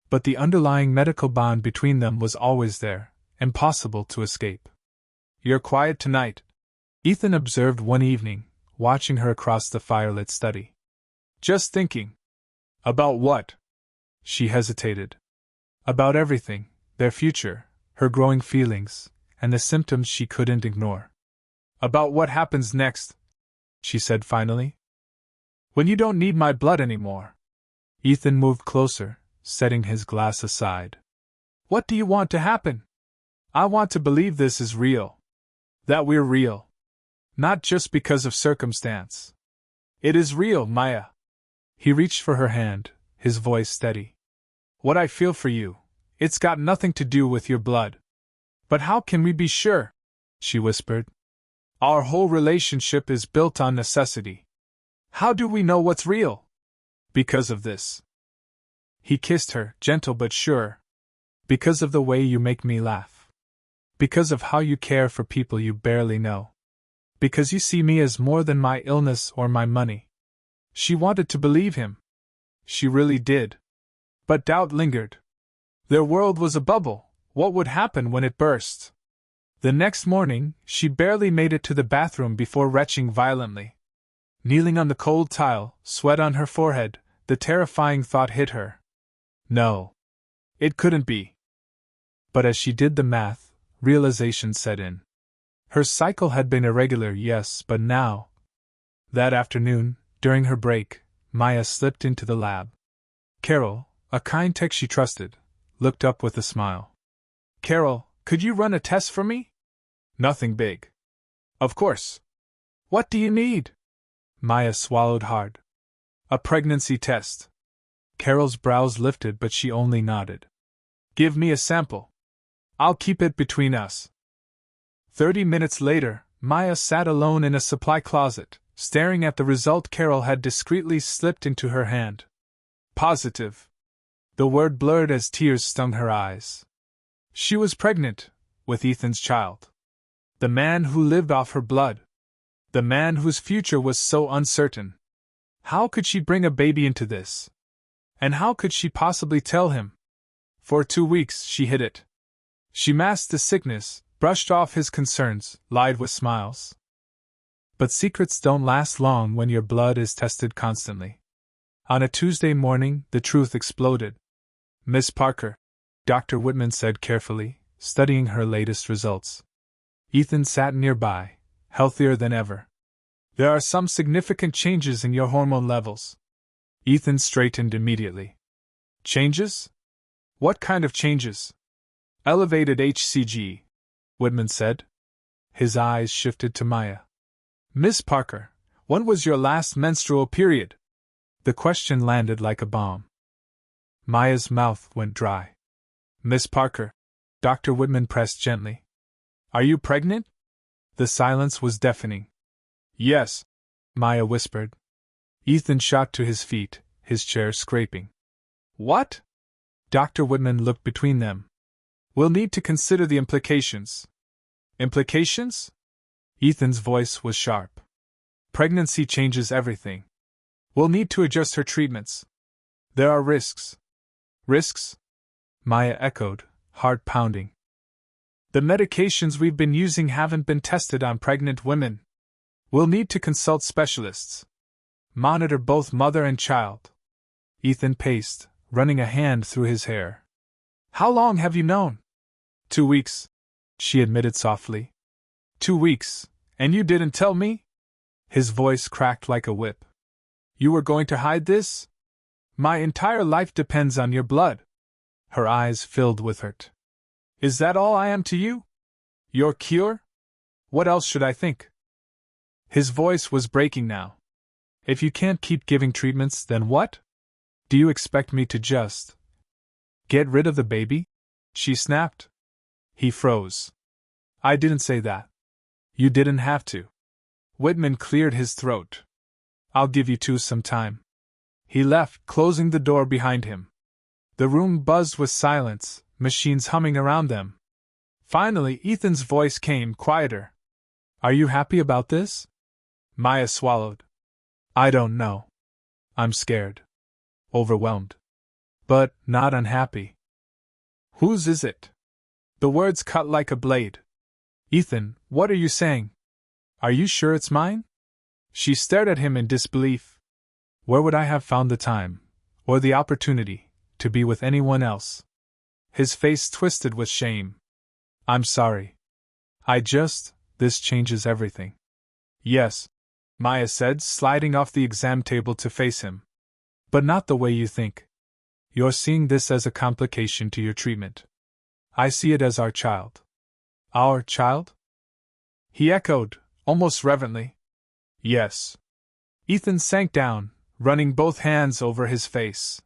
Speaker 1: But the underlying medical bond between them was always there, impossible to escape. You're quiet tonight, Ethan observed one evening, watching her across the firelit study. Just thinking. About what? She hesitated. About everything, their future, her growing feelings, and the symptoms she couldn't ignore. About what happens next, she said finally. When you don't need my blood anymore. Ethan moved closer, setting his glass aside. What do you want to happen? I want to believe this is real. That we're real. Not just because of circumstance. It is real, Maya. He reached for her hand, his voice steady. What I feel for you, it's got nothing to do with your blood. But how can we be sure? She whispered. Our whole relationship is built on necessity. How do we know what's real? Because of this. He kissed her, gentle but sure. Because of the way you make me laugh. Because of how you care for people you barely know. Because you see me as more than my illness or my money. She wanted to believe him. She really did. But doubt lingered. Their world was a bubble. What would happen when it burst? The next morning, she barely made it to the bathroom before retching violently. Kneeling on the cold tile, sweat on her forehead, the terrifying thought hit her. No. It couldn't be. But as she did the math, realization set in. Her cycle had been irregular, yes, but now. That afternoon, during her break, Maya slipped into the lab. Carol, a kind tech she trusted, looked up with a smile. Carol, could you run a test for me? Nothing big. Of course. What do you need? Maya swallowed hard. A pregnancy test. Carol's brows lifted, but she only nodded. Give me a sample. I'll keep it between us. 30 minutes later, Maya sat alone in a supply closet, staring at the result Carol had discreetly slipped into her hand. Positive. The word blurred as tears stung her eyes. She was pregnant, with Ethan's child. The man who lived off her blood. The man whose future was so uncertain. How could she bring a baby into this? And how could she possibly tell him? For 2 weeks she hid it. She masked the sickness, brushed off his concerns, lied with smiles. But secrets don't last long when your blood is tested constantly. On a Tuesday morning, the truth exploded. Miss Parker, Dr. Whitman said carefully, studying her latest results. Ethan sat nearby, healthier than ever. There are some significant changes in your hormone levels. Ethan straightened immediately. Changes? What kind of changes? Elevated HCG, Whitman said. His eyes shifted to Maya. Miss Parker, when was your last menstrual period? The question landed like a bomb. Maya's mouth went dry. Miss Parker, Dr. Whitman pressed gently. Are you pregnant? The silence was deafening. Yes, Maya whispered. Ethan shot to his feet, his chair scraping. What? Dr. Whitman looked between them. We'll need to consider the implications. Implications? Ethan's voice was sharp. Pregnancy changes everything. We'll need to adjust her treatments. There are risks. Risks? Maya echoed, heart pounding. The medications we've been using haven't been tested on pregnant women. We'll need to consult specialists. Monitor both mother and child. Ethan paced, running a hand through his hair. How long have you known? 2 weeks, she admitted softly. 2 weeks, and you didn't tell me? His voice cracked like a whip. You were going to hide this? My entire life depends on your blood. Her eyes filled with hurt. Is that all I am to you? Your cure? What else should I think? His voice was breaking now. If you can't keep giving treatments, then what? Do you expect me to just get rid of the baby? She snapped. He froze. I didn't say that. You didn't have to. Whitman cleared his throat. I'll give you two some time. He left, closing the door behind him. The room buzzed with silence, machines humming around them. Finally, Ethan's voice came, quieter. Are you happy about this? Maya swallowed. I don't know. I'm scared. Overwhelmed. But not unhappy. Whose is it? The words cut like a blade. Ethan, what are you saying? Are you sure it's mine? She stared at him in disbelief. Where would I have found the time, or the opportunity, to be with anyone else? His face twisted with shame. I'm sorry. This changes everything. Yes, Maya said, sliding off the exam table to face him. But not the way you think. You're seeing this as a complication to your treatment. I see it as our child. Our child? He echoed, almost reverently. Yes. Ethan sank down, running both hands over his face.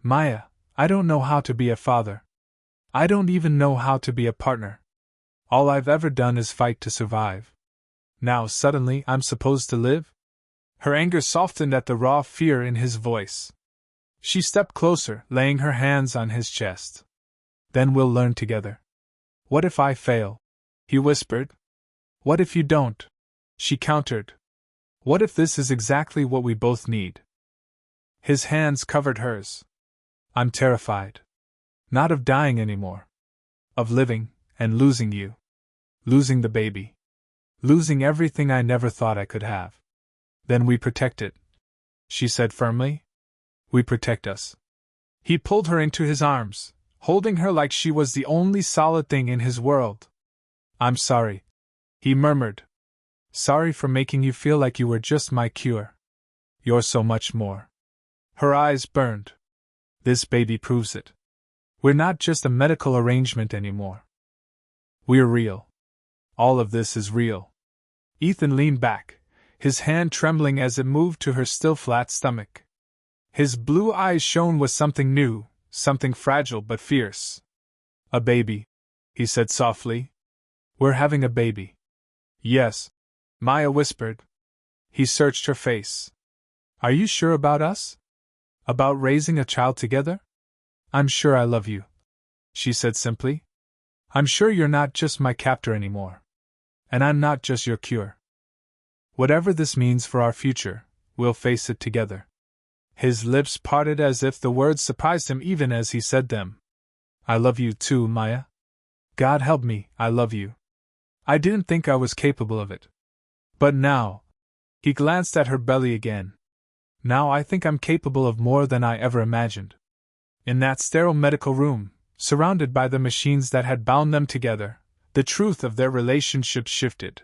Speaker 1: Maya, I don't know how to be a father. I don't even know how to be a partner. All I've ever done is fight to survive. Now suddenly I'm supposed to live? Her anger softened at the raw fear in his voice. She stepped closer, laying her hands on his chest. Then we'll learn together. What if I fail? He whispered. What if you don't? She countered. What if this is exactly what we both need? His hands covered hers. I'm terrified. Not of dying anymore. Of living, and losing you. Losing the baby. Losing everything I never thought I could have. Then we protect it, she said firmly. We protect us. He pulled her into his arms, holding her like she was the only solid thing in his world. I'm sorry, he murmured. Sorry for making you feel like you were just my cure. You're so much more. Her eyes burned. This baby proves it. We're not just a medical arrangement anymore. We're real. All of this is real. Ethan leaned back, his hand trembling as it moved to her still flat stomach. His blue eyes shone with something new, something fragile but fierce. A baby, he said softly. We're having a baby. Yes, Maya whispered. He searched her face. Are you sure about us? About raising a child together? I'm sure I love you, she said simply. I'm sure you're not just my captor anymore. And I'm not just your cure. Whatever this means for our future, we'll face it together. His lips parted as if the words surprised him even as he said them. I love you too, Maya. God help me, I love you. I didn't think I was capable of it. But now, he glanced at her belly again. Now I think I'm capable of more than I ever imagined. In that sterile medical room, Surrounded by the machines that had bound them together, the truth of their relationship shifted.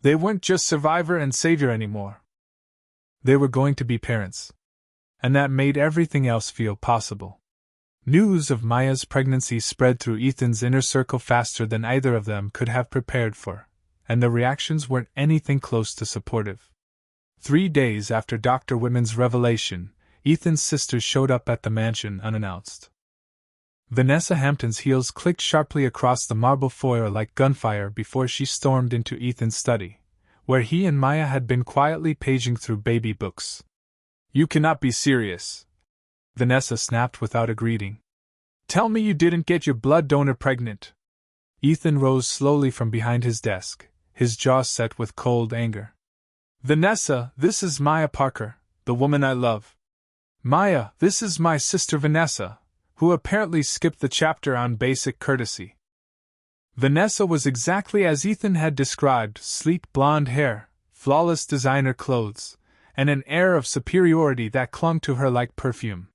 Speaker 1: They weren't just survivor and savior anymore. They were going to be parents. And that made everything else feel possible. News of Maya's pregnancy spread through Ethan's inner circle faster than either of them could have prepared for, and the reactions weren't anything close to supportive. 3 days after Dr. Whitman's revelation, Ethan's sisters showed up at the mansion unannounced. Vanessa Hampton's heels clicked sharply across the marble foyer like gunfire before she stormed into Ethan's study, where he and Maya had been quietly paging through baby books. "You cannot be serious," Vanessa snapped without a greeting. "Tell me you didn't get your blood donor pregnant." Ethan rose slowly from behind his desk, his jaw set with cold anger. "Vanessa, this is Maya Parker, the woman I love. Maya, this is my sister Vanessa, who apparently skipped the chapter on basic courtesy." Vanessa was exactly as Ethan had described: sleek blonde hair, flawless designer clothes, and an air of superiority that clung to her like perfume.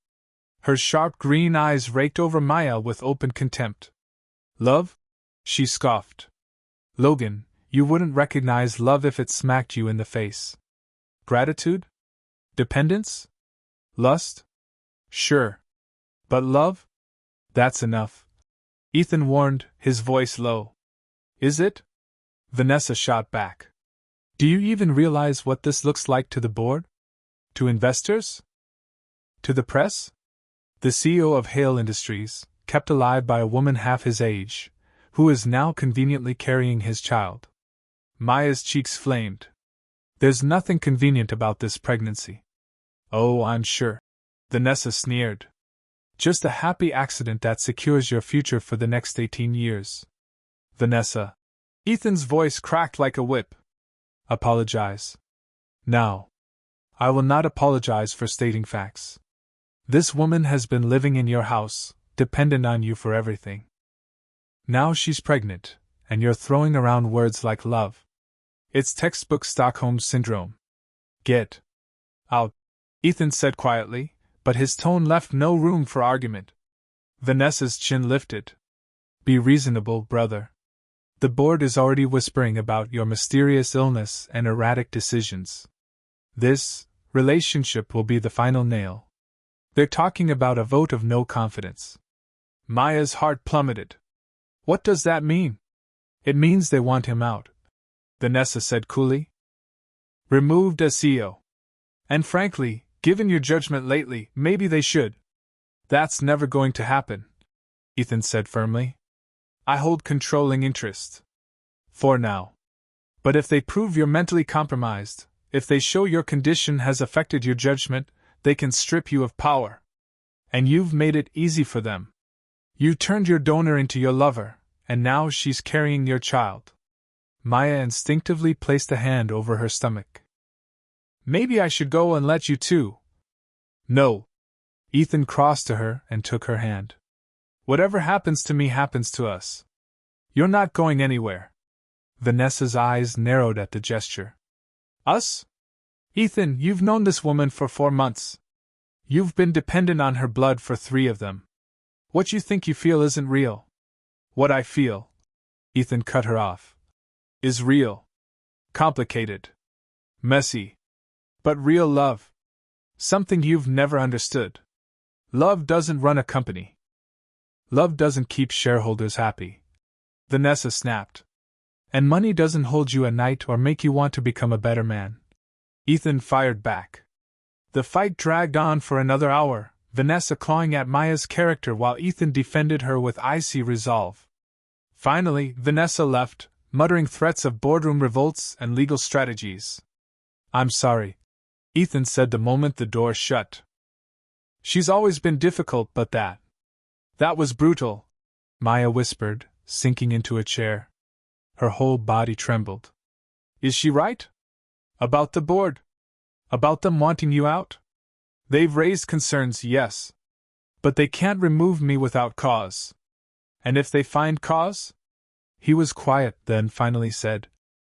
Speaker 1: Her sharp green eyes raked over Maya with open contempt. "Love?" she scoffed. "Logan, you wouldn't recognize love if it smacked you in the face. Gratitude? Dependence? Lust? Sure. But love? That's enough," Ethan warned, his voice low. "Is it?" Vanessa shot back. "Do you even realize what this looks like to the board? To investors? To the press? The CEO of Hale Industries, kept alive by a woman half his age, who is now conveniently carrying his child." Maya's cheeks flamed. "There's nothing convenient about this pregnancy." "Oh, I'm sure," Vanessa sneered. "Just a happy accident that secures your future for the next 18 years. Vanessa." Ethan's voice cracked like a whip. "Apologize. Now. I will not apologize for stating facts. This woman has been living in your house, dependent on you for everything. Now she's pregnant, and you're throwing around words like love. It's textbook Stockholm Syndrome. Get out," Ethan said quietly, but his tone left no room for argument. Vanessa's chin lifted. "Be reasonable, brother. The board is already whispering about your mysterious illness and erratic decisions. This relationship will be the final nail. They're talking about a vote of no confidence." Maya's heart plummeted. "What does that mean?" "It means they want him out," Vanessa said coolly. "Removed as CEO. And frankly, given your judgment lately, maybe they should." "That's never going to happen," Ethan said firmly. "I hold controlling interest. For now. But if they prove you're mentally compromised, if they show your condition has affected your judgment, they can strip you of power. And you've made it easy for them. You turned your donor into your lover, and now she's carrying your child." Maya instinctively placed a hand over her stomach. "Maybe I should go and let you too." "No." Ethan crossed to her and took her hand. "Whatever happens to me happens to us. You're not going anywhere." Vanessa's eyes narrowed at the gesture. "Us? Ethan, you've known this woman for 4 months. You've been dependent on her blood for 3 of them. What you think you feel isn't real. What I feel," Ethan cut her off, "is real. Complicated. Messy. But real love. Something you've never understood. Love doesn't run a company. Love doesn't keep shareholders happy," Vanessa snapped. "And money doesn't hold you at night or make you want to become a better man." Ethan fired back. The fight dragged on for another hour, Vanessa clawing at Maya's character while Ethan defended her with icy resolve. Finally, Vanessa left, muttering threats of boardroom revolts and legal strategies. "I'm sorry," Ethan said the moment the door shut. "She's always been difficult, but that was brutal," Maya whispered, sinking into a chair. Her whole body trembled. "Is she right? About the board? About them wanting you out? They've raised concerns, yes. But they can't remove me without cause. And if they find cause?" He was quiet, then finally said,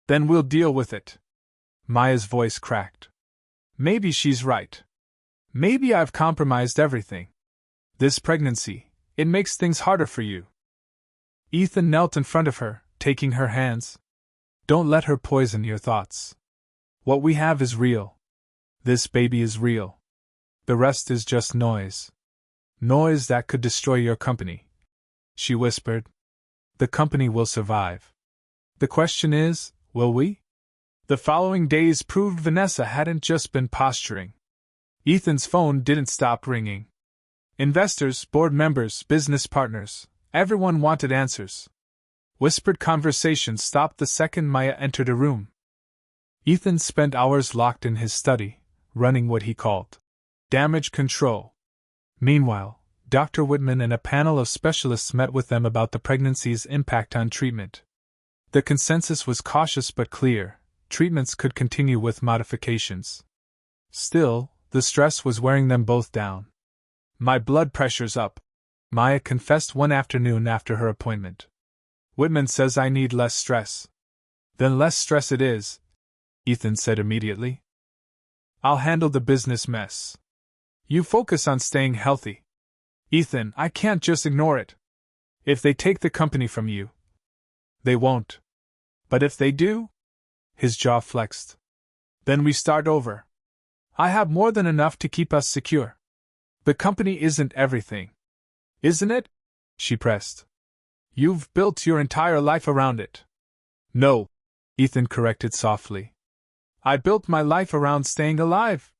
Speaker 1: "Then we'll deal with it." Maya's voice cracked. "Maybe she's right. Maybe I've compromised everything. This pregnancy, It makes things harder for you. Ethan knelt in front of her, taking her hands. Don't let her poison your thoughts. What we have is real. This baby is real. The rest is just noise. Noise that could destroy your company. She whispered. The company will survive. The question is, will we? The following days proved Vanessa hadn't just been posturing. Ethan's phone didn't stop ringing. Investors, board members, business partners, everyone wanted answers. Whispered conversations stopped the second Maya entered a room. Ethan spent hours locked in his study, running what he called damage control. Meanwhile, Dr. Whitman and a panel of specialists met with them about the pregnancy's impact on treatment. The consensus was cautious but clear: treatments could continue with modifications. Still, the stress was wearing them both down. My blood pressure's up, Maya confessed one afternoon after her appointment. Whitman says I need less stress. Then less stress it is, Ethan said immediately. I'll handle the business mess. You focus on staying healthy. Ethan, I can't just ignore it. If they take the company from you. They won't. But if they do? His jaw flexed. Then we start over. I have more than enough to keep us secure. The company isn't everything. Isn't it? She pressed. You've built your entire life around it. No, Ethan corrected softly. I built my life around staying alive.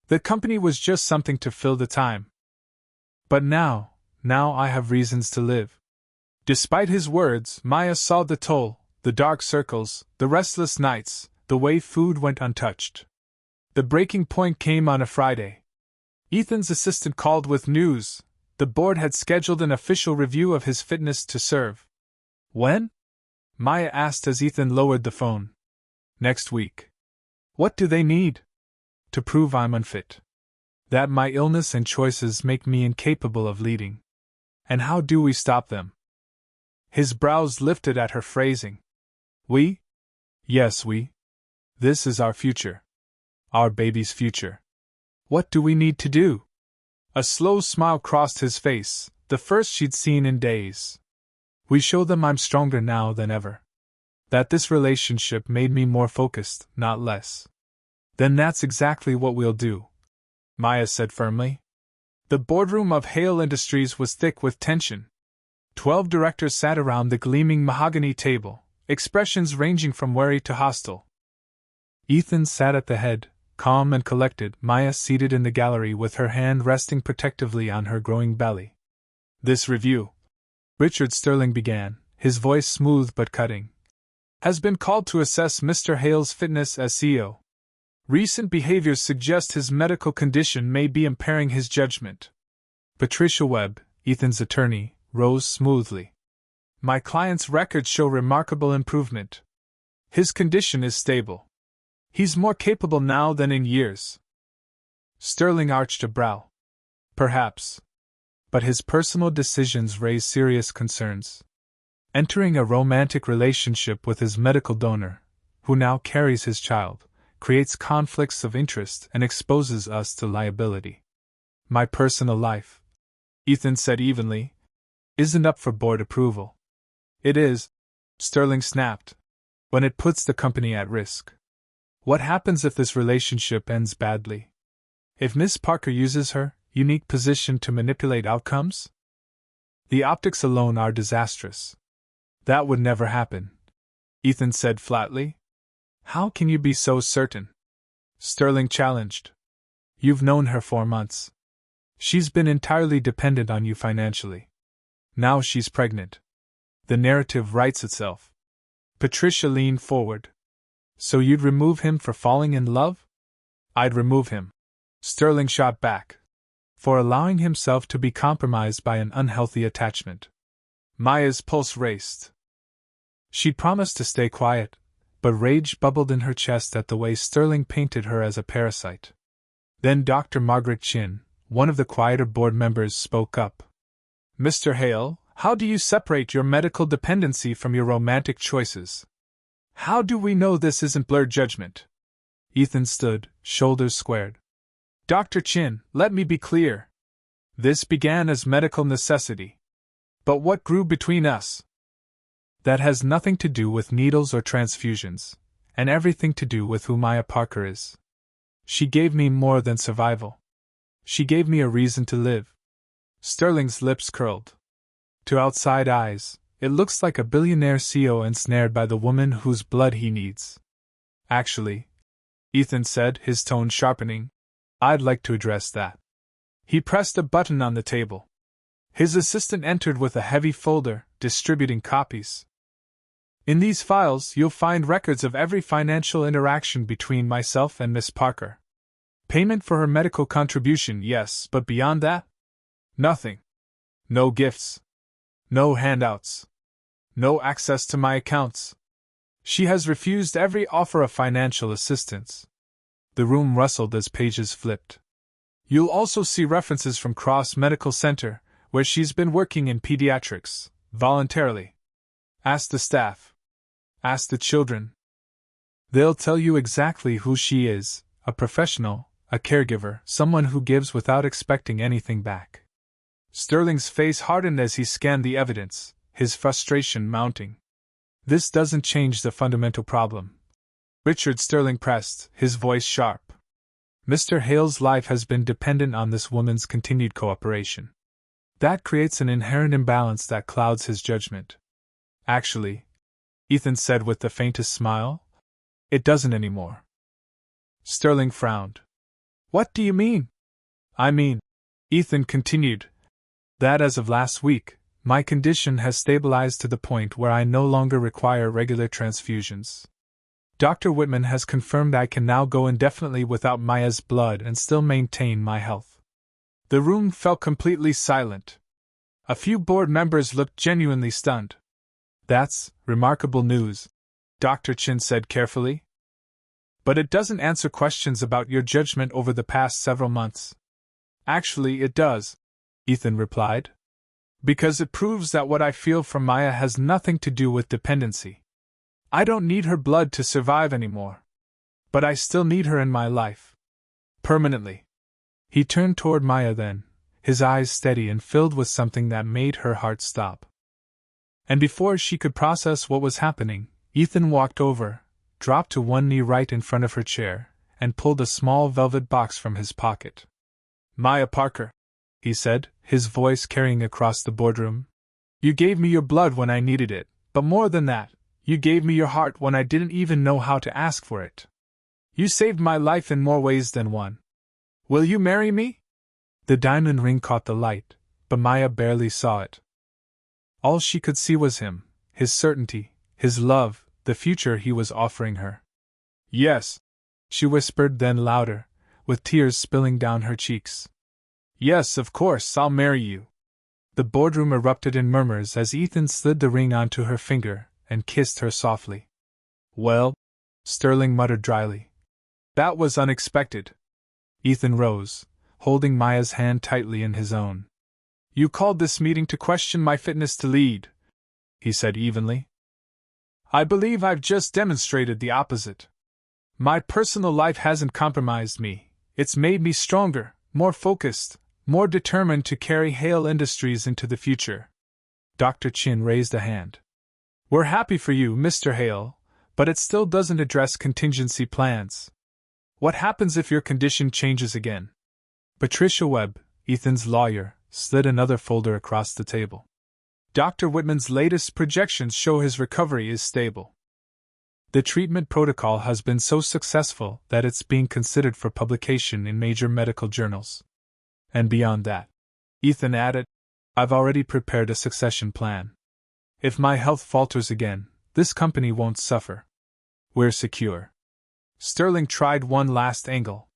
Speaker 1: The company was just something to fill the time. But now I have reasons to live. Despite his words, Maya saw the toll, the dark circles, the restless nights, the way food went untouched. The breaking point came on a Friday. Ethan's assistant called with news. The board had scheduled an official review of his fitness to serve. When? Maya asked as Ethan lowered the phone. Next week. What do they need? To prove I'm unfit. That my illness and choices make me incapable of leading. And how do we stop them? His brows lifted at her phrasing. We? Yes, we. This is our future. Our baby's future. What do we need to do? A slow smile crossed his face, the first she'd seen in days. We show them I'm stronger now than ever. That this relationship made me more focused, not less. Then that's exactly what we'll do, Maya said firmly. The boardroom of Hale Industries was thick with tension. 12 directors sat around the gleaming mahogany table, expressions ranging from wary to hostile. Ethan sat at the head, calm and collected, Maya seated in the gallery with her hand resting protectively on her growing belly. This review, Richard Sterling began, his voice smooth but cutting, has been called to assess Mr. Hale's fitness as CEO. Recent behaviors suggest his medical condition may be impairing his judgment. Patricia Webb, Ethan's attorney, rose smoothly. My client's records show remarkable improvement. His condition is stable. He's more capable now than in years. Sterling arched a brow. Perhaps. But his personal decisions raise serious concerns. Entering a romantic relationship with his medical donor, who now carries his child, creates conflicts of interest and exposes us to liability. My personal life, Ethan said evenly, isn't up for board approval. It is, Sterling snapped, when it puts the company at risk. What happens if this relationship ends badly? If Miss Parker uses her unique position to manipulate outcomes? The optics alone are disastrous. That would never happen, Ethan said flatly. How can you be so certain? Sterling challenged. You've known her 4 months. She's been entirely dependent on you financially. Now she's pregnant. The narrative writes itself. Patricia leaned forward. So you'd remove him for falling in love? I'd remove him, Sterling shot back, for allowing himself to be compromised by an unhealthy attachment. Maya's pulse raced. She'd promised to stay quiet, but rage bubbled in her chest at the way Sterling painted her as a parasite. Then Dr. Margaret Chin, one of the quieter board members, spoke up. Mr. Hale, how do you separate your medical dependency from your romantic choices? How do we know this isn't blurred judgment? Ethan stood, shoulders squared. Dr. Chin, let me be clear. This began as medical necessity. But what grew between us? That has nothing to do with needles or transfusions, and everything to do with who Maya Parker is. She gave me more than survival. She gave me a reason to live. Sterling's lips curled. To outside eyes, it looks like a billionaire CEO ensnared by the woman whose blood he needs. Actually, Ethan said, his tone sharpening, I'd like to address that. He pressed a button on the table. His assistant entered with a heavy folder, distributing copies. In these files, you'll find records of every financial interaction between myself and Miss Parker. Payment for her medical contribution, yes, but beyond that? Nothing. No gifts. No handouts. No access to my accounts. She has refused every offer of financial assistance. The room rustled as pages flipped. You'll also see references from Cross Medical Center, where she's been working in pediatrics, voluntarily. Ask the staff. Ask the children. They'll tell you exactly who she is, a professional, a caregiver, someone who gives without expecting anything back. Sterling's face hardened as he scanned the evidence, his frustration mounting. This doesn't change the fundamental problem. Richard Sterling pressed, his voice sharp. Mr. Hale's life has been dependent on this woman's continued cooperation. That creates an inherent imbalance that clouds his judgment. Actually, Ethan said with the faintest smile, it doesn't anymore. Sterling frowned. What do you mean? I mean, Ethan continued, that as of last week, my condition has stabilized to the point where I no longer require regular transfusions. Dr. Whitman has confirmed I can now go indefinitely without Maya's blood and still maintain my health. The room fell completely silent. A few board members looked genuinely stunned. That's remarkable news, Dr. Chin said carefully. But it doesn't answer questions about your judgment over the past several months. Actually, it does, Ethan replied. Because it proves that what I feel for Maya has nothing to do with dependency. I don't need her blood to survive anymore. But I still need her in my life. Permanently. He turned toward Maya then, his eyes steady and filled with something that made her heart stop. And before she could process what was happening, Ethan walked over, dropped to one knee right in front of her chair, and pulled a small velvet box from his pocket. Maya Parker, he said, his voice carrying across the boardroom. You gave me your blood when I needed it, but more than that, you gave me your heart when I didn't even know how to ask for it. You saved my life in more ways than one. Will you marry me? The diamond ring caught the light, but Maya barely saw it. All she could see was him, his certainty, his love, the future he was offering her. Yes, she whispered, then louder, with tears spilling down her cheeks. Yes, of course, I'll marry you. The boardroom erupted in murmurs as Ethan slid the ring onto her finger and kissed her softly. Well, Sterling muttered dryly. That was unexpected. Ethan rose, holding Maya's hand tightly in his own. You called this meeting to question my fitness to lead, he said evenly. I believe I've just demonstrated the opposite. My personal life hasn't compromised me, it's made me stronger, more focused, more determined to carry Hale Industries into the future. Dr. Chin raised a hand. We're happy for you, Mr. Hale, but it still doesn't address contingency plans. What happens if your condition changes again? Patricia Webb, Ethan's lawyer, slid another folder across the table. Dr. Whitman's latest projections show his recovery is stable. The treatment protocol has been so successful that it's being considered for publication in major medical journals. And beyond that, Ethan added, I've already prepared a succession plan. If my health falters again, this company won't suffer. We're secure. Sterling tried one last angle.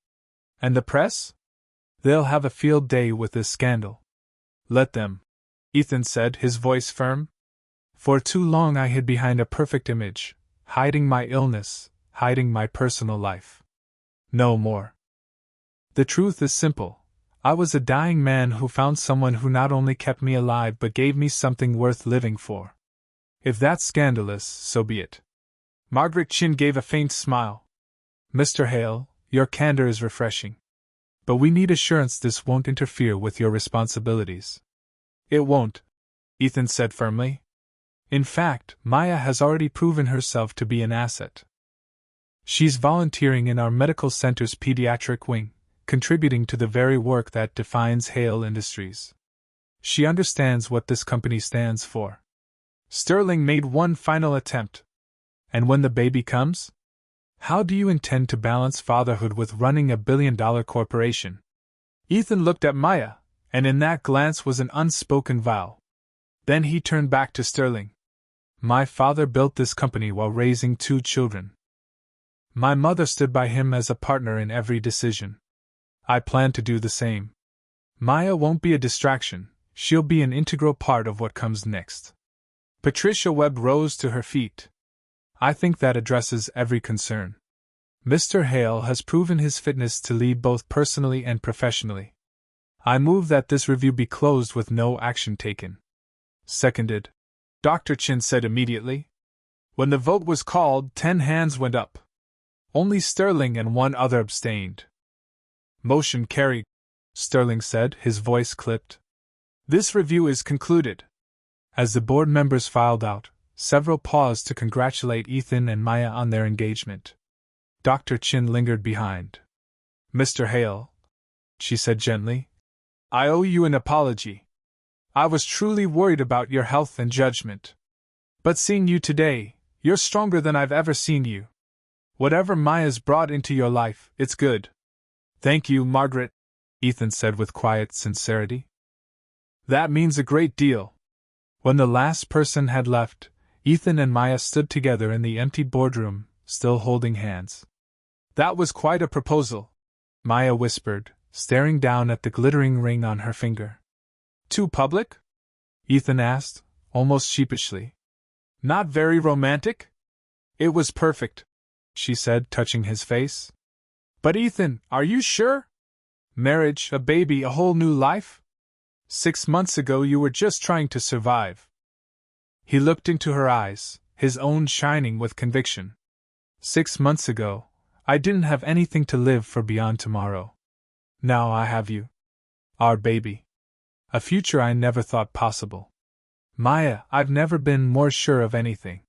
Speaker 1: And the press? They'll have a field day with this scandal. Let them, Ethan said, his voice firm. For too long I hid behind a perfect image, hiding my illness, hiding my personal life. No more. The truth is simple. I was a dying man who found someone who not only kept me alive but gave me something worth living for. If that's scandalous, so be it. Margaret Chin gave a faint smile. Mr. Hale, your candor is refreshing. But we need assurance this won't interfere with your responsibilities. It won't, Ethan said firmly. In fact, Maya has already proven herself to be an asset. She's volunteering in our medical center's pediatric wing, contributing to the very work that defines Hale Industries. She understands what this company stands for. Sterling made one final attempt. And when the baby comes? How do you intend to balance fatherhood with running a billion-dollar corporation? Ethan looked at Maya, and in that glance was an unspoken vow. Then he turned back to Sterling. My father built this company while raising 2 children. My mother stood by him as a partner in every decision. I plan to do the same. Maya won't be a distraction, she'll be an integral part of what comes next. Patricia Webb rose to her feet. I think that addresses every concern. Mr. Hale has proven his fitness to lead both personally and professionally. I move that this review be closed with no action taken. Seconded, Dr. Chin said immediately. When the vote was called, 10 hands went up. Only Sterling and 1 other abstained. Motion carried, Sterling said, his voice clipped. This review is concluded. As the board members filed out, several paused to congratulate Ethan and Maya on their engagement. Dr. Chin lingered behind. Mr. Hale, she said gently, I owe you an apology. I was truly worried about your health and judgment. But seeing you today, you're stronger than I've ever seen you. Whatever Maya's brought into your life, it's good. Thank you, Margaret, Ethan said with quiet sincerity. That means a great deal. When the last person had left, Ethan and Maya stood together in the empty boardroom, still holding hands. That was quite a proposal, Maya whispered, staring down at the glittering ring on her finger. Too public? Ethan asked, almost sheepishly. Not very romantic? It was perfect, she said, touching his face. But Ethan, are you sure? Marriage, a baby, a whole new life? 6 months ago you were just trying to survive. He looked into her eyes, his own shining with conviction. 6 months ago, I didn't have anything to live for beyond tomorrow. Now I have you. Our baby. A future I never thought possible. Maya, I've never been more sure of anything.